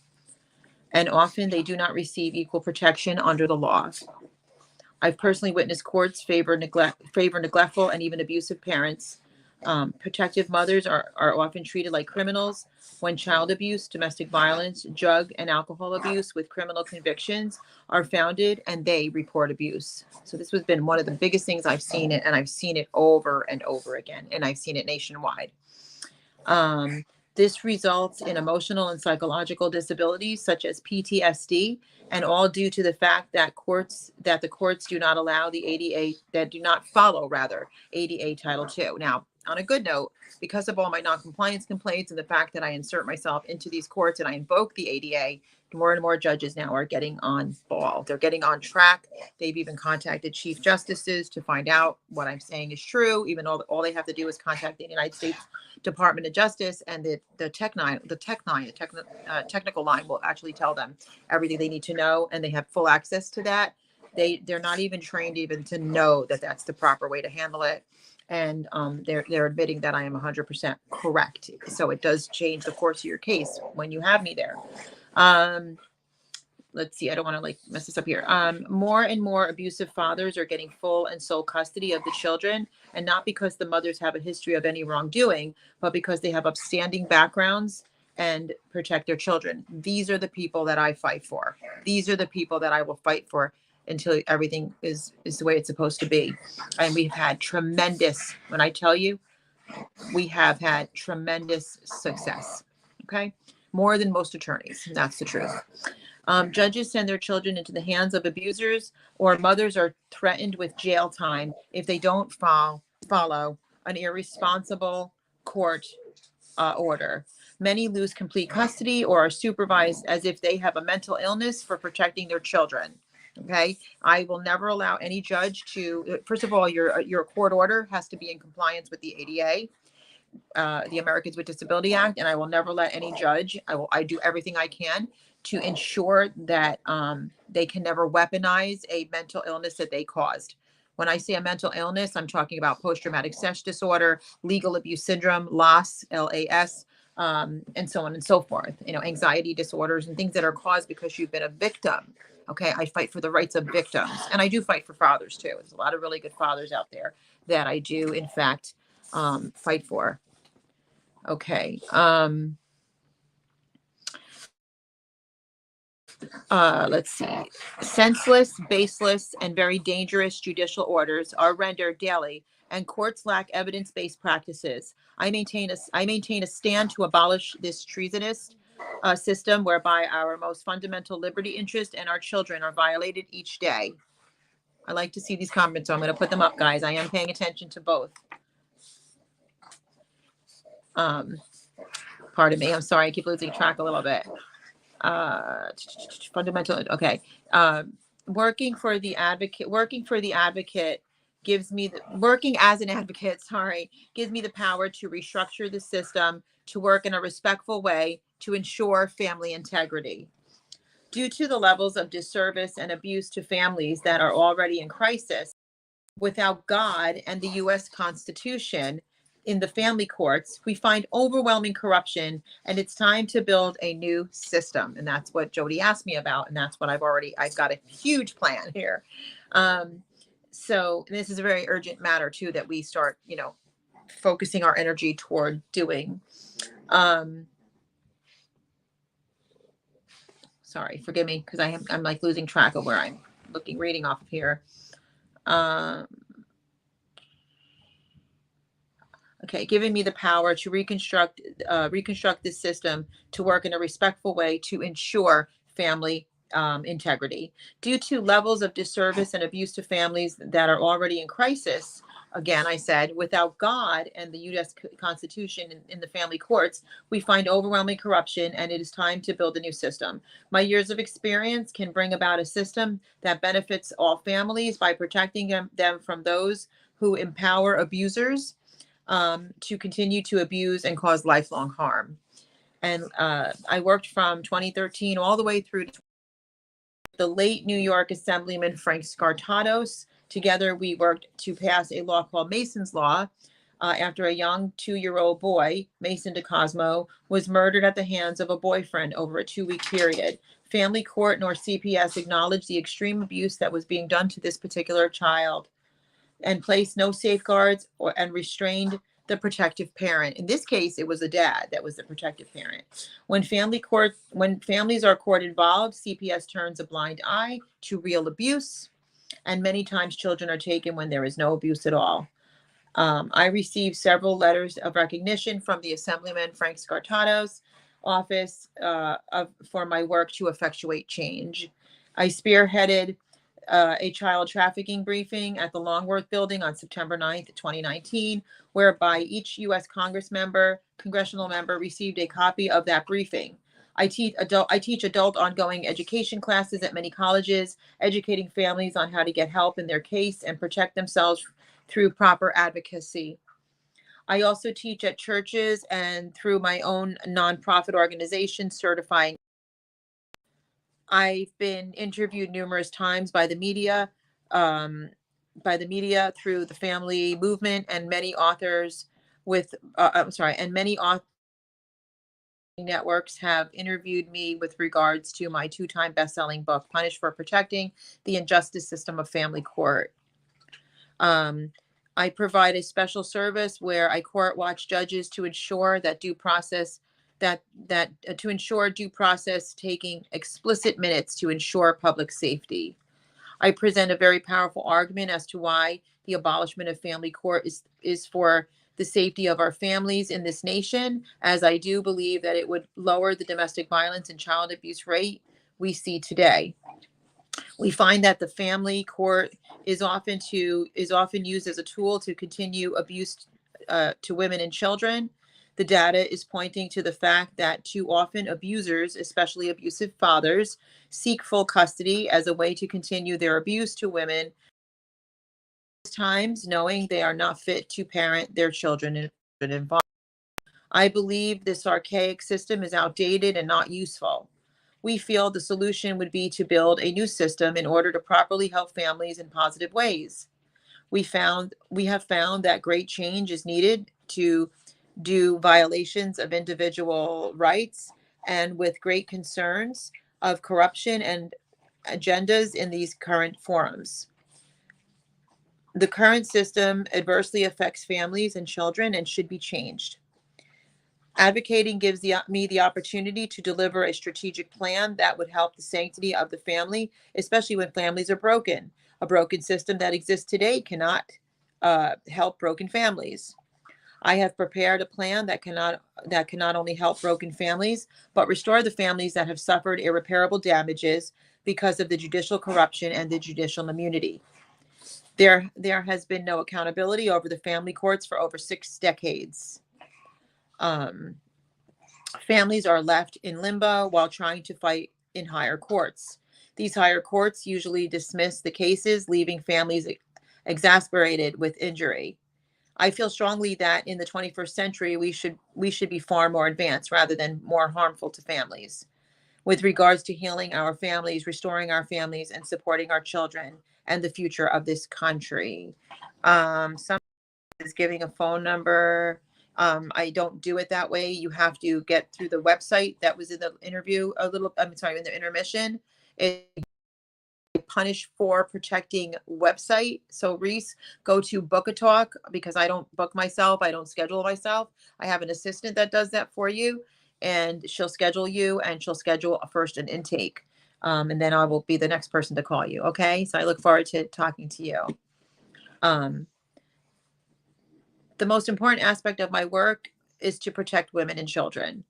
and often they do not receive equal protection under the law. I've personally witnessed courts favor neglectful and even abusive parents. Protective mothers are often treated like criminals when child abuse, domestic violence, drug and alcohol abuse with criminal convictions are founded, and they report abuse. So this has been one of the biggest things I've seen it, and I've seen it over and over again, and I've seen it nationwide. This results in emotional and psychological disabilities such as PTSD, and all due to the fact that the courts do not allow the ADA, that do not follow rather ADA Title II. Now, on a good note, because of all my non-compliance complaints and the fact that I insert myself into these courts and I invoke the ADA, more and more judges now are getting on ball. They're getting on track. They've even contacted chief justices to find out what I'm saying is true, even though all they have to do is contact the United States Department of Justice, and the technical line will actually tell them everything they need to know, and they have full access to that. They're not even trained even to know that that's the proper way to handle it. And they're admitting that I am 100% correct. So it does change the course of your case when you have me there. Let's see, I don't want to mess this up here. More and more abusive fathers are getting full and sole custody of the children, and not because the mothers have a history of any wrongdoing, but because they have upstanding backgrounds and protect their children. These are the people that I fight for. These are the people that I will fight for until everything is the way it's supposed to be. And we've had tremendous, when I tell you, we have had tremendous success. Okay. More than most attorneys. And that's the truth. Judges send their children into the hands of abusers, or mothers are threatened with jail time if they don't follow an irresponsible court order. Many lose complete custody or are supervised as if they have a mental illness for protecting their children. Okay, I will never allow any judge to, first of all, your court order has to be in compliance with the ADA, the Americans with Disability Act, and I will never let any judge, I do everything I can to ensure that they can never weaponize a mental illness that they caused. When I say a mental illness, I'm talking about post-traumatic stress disorder, legal abuse syndrome, LAS, LAS, and so on and so forth. Anxiety disorders and things that are caused because you've been a victim Okay. I fight for the rights of victims, and I do fight for fathers too. There's a lot of really good fathers out there that I do, in fact, fight for. Okay. Let's see. Senseless, baseless, and very dangerous judicial orders are rendered daily, and courts lack evidence-based practices. I maintain a stand to abolish this treasonous system whereby our most fundamental liberty interest and our children are violated each day. I like to see these comments, so I'm going to put them up, guys. I am paying attention to both. Pardon me. I'm sorry. I keep losing track a little bit. Fundamental. Okay. Working for the advocate gives me working as an advocate, sorry, gives me the power to restructure the system to work in a respectful way to ensure family integrity. Due to the levels of disservice and abuse to families that are already in crisis, without God and the U.S. Constitution in the family courts, we find overwhelming corruption, and it's time to build a new system. And that's what Jody asked me about, and that's what I've got a huge plan here. So this is a very urgent matter too, that we start, focusing our energy toward doing. Sorry, forgive me, because I'm like losing track of where I'm reading off of here. Okay, giving me the power to reconstruct this system to work in a respectful way to ensure family integrity. Due to levels of disservice and abuse to families that are already in crisis, again, I said, without God and the U.S. Constitution in the family courts, we find overwhelming corruption, and it is time to build a new system. My years of experience can bring about a system that benefits all families by protecting them from those who empower abusers to continue to abuse and cause lifelong harm. And I worked from 2013 all the way through to the late New York Assemblyman Frank Scartatos. Together, we worked to pass a law called Mason's Law after a young 2-year-old boy, Mason DeCosmo, was murdered at the hands of a boyfriend over a 2-week period. Family court nor CPS acknowledged the extreme abuse that was being done to this particular child and placed no safeguards and restrained the protective parent. In this case, it was a dad that was the protective parent. When families are court involved, CPS turns a blind eye to real abuse, and many times children are taken when there is no abuse at all. I received several letters of recognition from the Assemblyman Frank Scartatos' office for my work to effectuate change. I spearheaded a child trafficking briefing at the Longworth Building on September 9th, 2019, whereby each U.S. congressional member received a copy of that briefing. I teach adult ongoing education classes at many colleges, educating families on how to get help in their case and protect themselves through proper advocacy. I also teach at churches and through my own nonprofit organization, certifying. I've been interviewed numerous times by the media through the family movement, and many authors networks have interviewed me with regards to my 2-time best-selling book, Punished for Protecting the Injustice System of Family Court. I provide a special service where I court watch judges to ensure that due process taking explicit minutes to ensure public safety. I present a very powerful argument as to why the abolishment of family court is for the safety of our families in this nation, as I do believe that it would lower the domestic violence and child abuse rate we see today. We find that the family court is often used as a tool to continue abuse to women and children. The data is pointing to the fact that too often abusers, especially abusive fathers, seek full custody as a way to continue their abuse to women, times knowing they are not fit to parent their children involved. I believe this archaic system is outdated and not useful. We feel the solution would be to build a new system in order to properly help families in positive ways. We have found that great change is needed to do violations of individual rights, and with great concerns of corruption and agendas in these current forums. The current system adversely affects families and children and should be changed. Advocating gives me the opportunity to deliver a strategic plan that would help the sanctity of the family, especially when families are broken. A broken system that exists today cannot help broken families. I have prepared a plan that cannot only help broken families, but restore the families that have suffered irreparable damages because of the judicial corruption and the judicial immunity. There has been no accountability over the family courts for over 6 decades. Families are left in limbo while trying to fight in higher courts. These higher courts usually dismiss the cases, leaving families exasperated with injury. I feel strongly that in the 21st century, we should be far more advanced rather than more harmful to families. With regards to healing our families, restoring our families, and supporting our children and the future of this country. Some is giving a phone number. I don't do it that way. You have to get through the website that was in the interview in the intermission. It's Punish for Protecting website. So Reese, go to Book a Talk, because I don't book myself. I don't schedule myself. I have an assistant that does that for you, and she'll schedule you, and she'll schedule first an intake. And then I will be the next person to call you. Okay. So I look forward to talking to you. The most important aspect of my work is to protect women and children.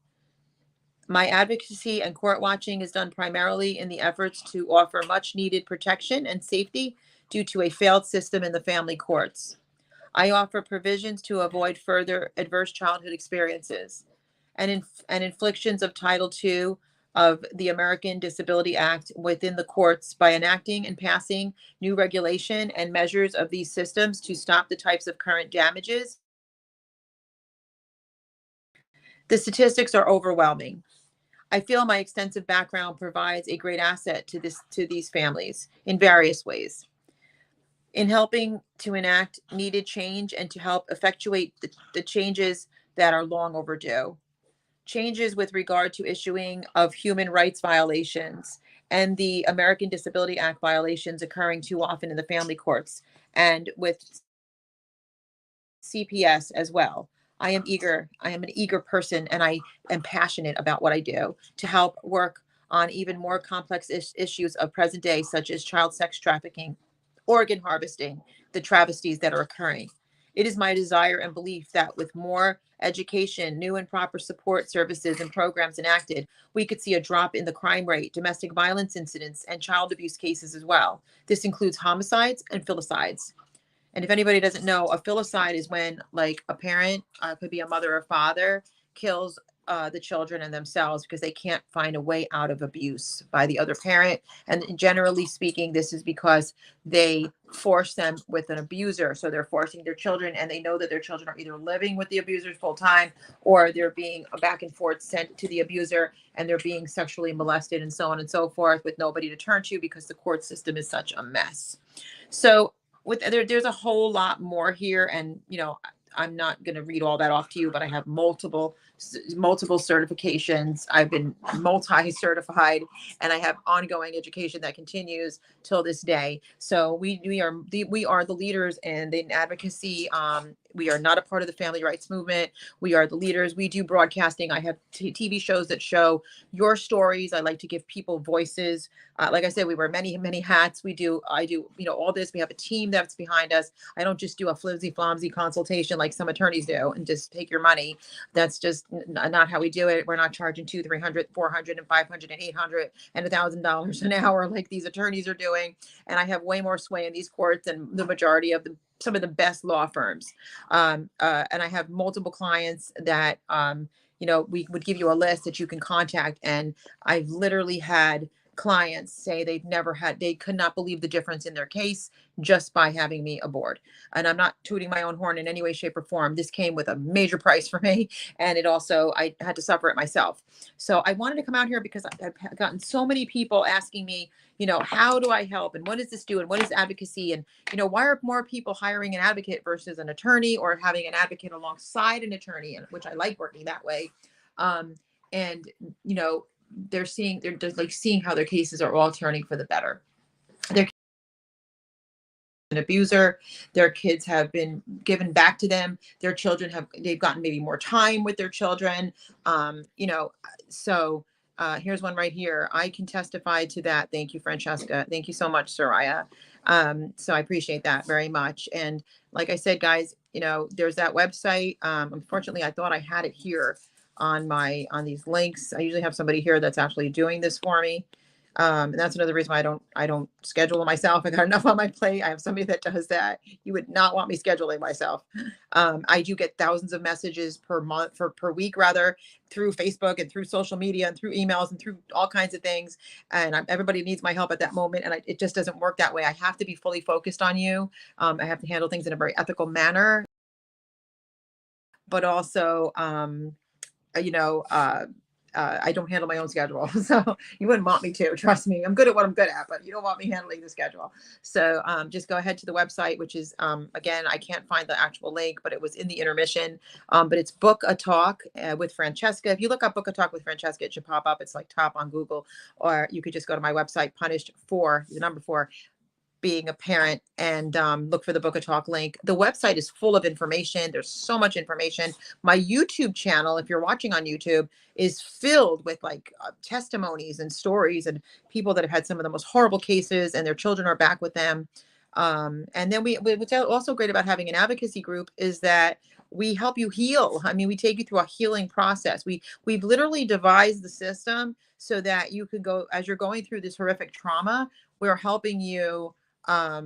My advocacy and court watching is done primarily in the efforts to offer much needed protection and safety due to a failed system in the family courts. I offer provisions to avoid further adverse childhood experiences and inflictions of Title II of the American Disability Act within the courts by enacting and passing new regulation and measures of these systems to stop the types of current damages. The statistics are overwhelming. I feel my extensive background provides a great asset to these families in various ways. In helping to enact needed change and to help effectuate the changes that are long overdue. Changes with regard to issuing of human rights violations and the American Disability Act violations occurring too often in the family courts and with CPS as well. I am an eager person, and I am passionate about what I do to help work on even more complex issues of present day, such as child sex trafficking, organ harvesting, the travesties that are occurring. It is my desire and belief that with more education, new and proper support services and programs enacted, we could see a drop in the crime rate, domestic violence incidents, and child abuse cases as well. This includes homicides and filicides. And if anybody doesn't know, a filicide is when, like, a parent, could be a mother or father, kills the children and themselves because they can't find a way out of abuse by the other parent. And generally speaking, this is because they force them with an abuser. So they're forcing their children, and they know that their children are either living with the abusers full time, or they're being back and forth sent to the abuser, and they're being sexually molested and so on and so forth, with nobody to turn to because the court system is such a mess. So there's a whole lot more here, and I'm not going to read all that off to you, but I have multiple certifications. I've been multi-certified, and I have ongoing education that continues till this day. So we are the leaders in advocacy. We are not a part of the family rights movement. We are the leaders. We do broadcasting. I have TV shows that show your stories. I like to give people voices. Like I said, we wear many hats. I do all this. We have a team that's behind us. I don't just do a flimsy consultation like some attorneys do and just take your money. That's just not how we do it. We're not charging $200, $300, $400, and $500 and $800 and $1,000 an hour like these attorneys are doing. And I have way more sway in these courts than the majority of some of the best law firms. And I have multiple clients that, we would give you a list that you can contact. And I've literally had clients say they could not believe the difference in their case just by having me aboard. And I'm not tooting my own horn in any way, shape, or form. This came with a major price for me. And I had to suffer it myself. So I wanted to come out here because I've gotten so many people asking me, how do I help? And what does this do? And what is advocacy? And, why are more people hiring an advocate versus an attorney, or having an advocate alongside an attorney, which I like working that way. And, they're just like seeing how their cases are all turning for the better. Their an abuser, their kids have been given back to them, their children they've gotten maybe more time with their children. So here's one right here. I can testify to that. Thank you, Francesca. Thank you so much, Soraya. So I appreciate that very much. And like I said, guys, there's that website. Unfortunately, I thought I had it here on these links. I usually have somebody here that's actually doing this for me. And that's another reason why I don't schedule myself. I got enough on my plate. I have somebody that does that. You would not want me scheduling myself. I do get thousands of messages per month, per week rather, through Facebook and through social media and through emails and through all kinds of things. And everybody needs my help at that moment. And it just doesn't work that way. I have to be fully focused on you. I have to handle things in a very ethical manner, but also, I don't handle my own schedule. So you wouldn't want me to, trust me. I'm good at what I'm good at, but you don't want me handling the schedule. So just go ahead to the website, which is, again, I can't find the actual link, but it was in the intermission. But it's Book a Talk with Francesca. If you look up Book a Talk with Francesca, it should pop up. It's like top on Google, or you could just go to my website, punished for the number 4 being a parent, and look for the Book a Talk link. The website is full of information. There's so much information. My YouTube channel, if you're watching on YouTube, is filled with like testimonies and stories and people that have had some of the most horrible cases and their children are back with them. And then what's also great about having an advocacy group is that we help you heal. I mean, we take you through a healing process. We've literally devised the system so that you can go, as you're going through this horrific trauma, we're helping you what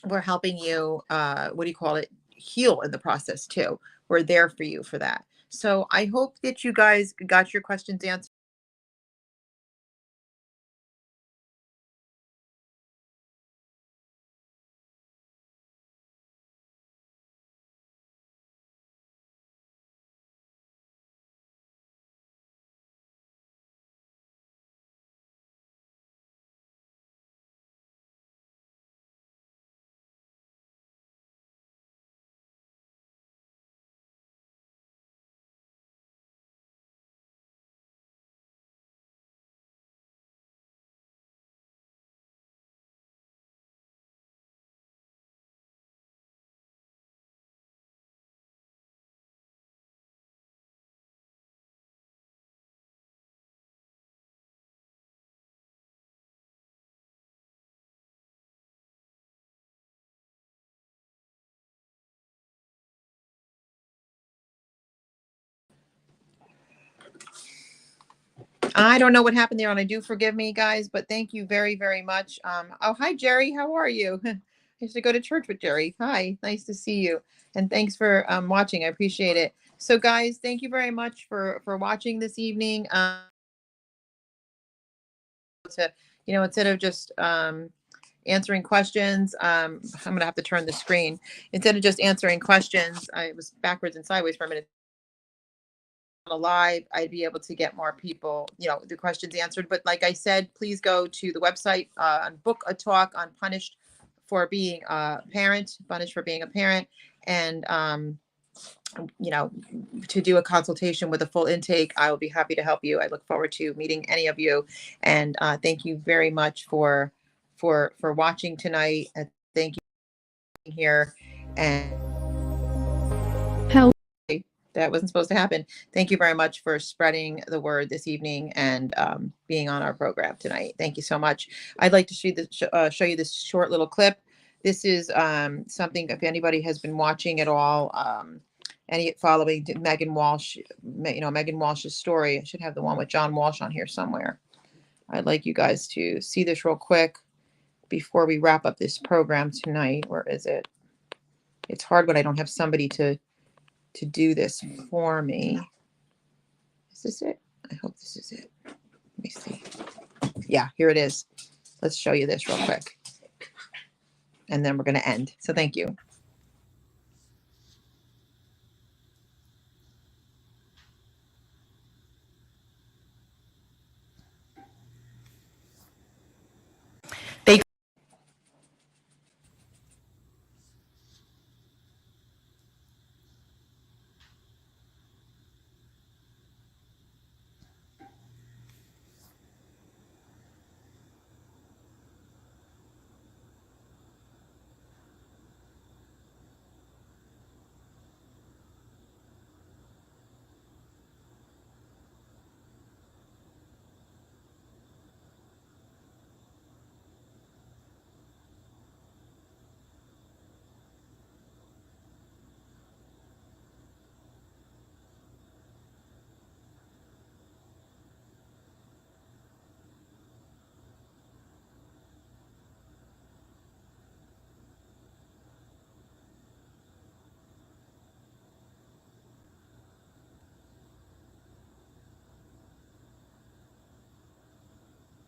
do you call it, heal in the process too. We're there for you for that. So I hope that you guys got your questions answered. I don't know what happened there, and I do forgive me, guys, but thank you very, very much. Oh, hi, Jerry. How are you? I used to go to church with Jerry. Hi, nice to see you. And thanks for watching. I appreciate it. So, guys, thank you very much for watching this evening. Instead of just answering questions, I'm going to have to turn the screen. Instead of just answering questions, I was backwards and sideways for a minute. Live, I'd be able to get more people, the questions answered. But like I said, please go to the website on Book a Talk on punished for being a parent, and to do a consultation with a full intake. I will be happy to help you. I look forward to meeting any of you, and thank you very much for watching tonight. And thank you for being here. And Hello. that wasn't supposed to happen. Thank you very much for spreading the word this evening and being on our program tonight. Thank you so much. I'd like to show you this short little clip. This is something, if anybody has been watching at all, following Megan Walsh, Megan Walsh's story. I should have the one with John Walsh on here somewhere. I'd like you guys to see this real quick before we wrap up this program tonight. Where is it? It's hard when I don't have somebody to do this for me. Is this it? I hope this is it. Let me see. Yeah, here it is. Let's show you this real quick. And then we're going to end. So thank you.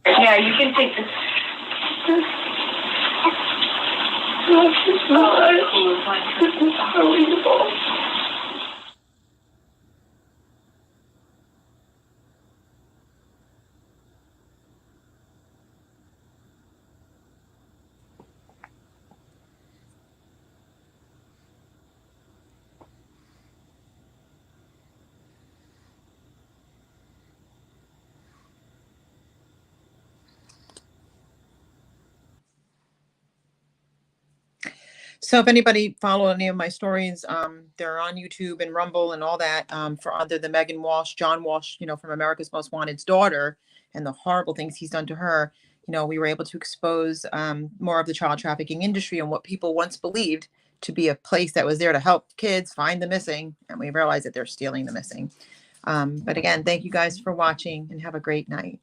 Yeah, you can take this. This is horrible. So if anybody follow any of my stories, they're on YouTube and Rumble and all that, for under the Megan Walsh, John Walsh, from America's Most Wanted's daughter, and the horrible things he's done to her. We were able to expose more of the child trafficking industry and what people once believed to be a place that was there to help kids find the missing. And we realized that they're stealing the missing. But again, thank you guys for watching and have a great night.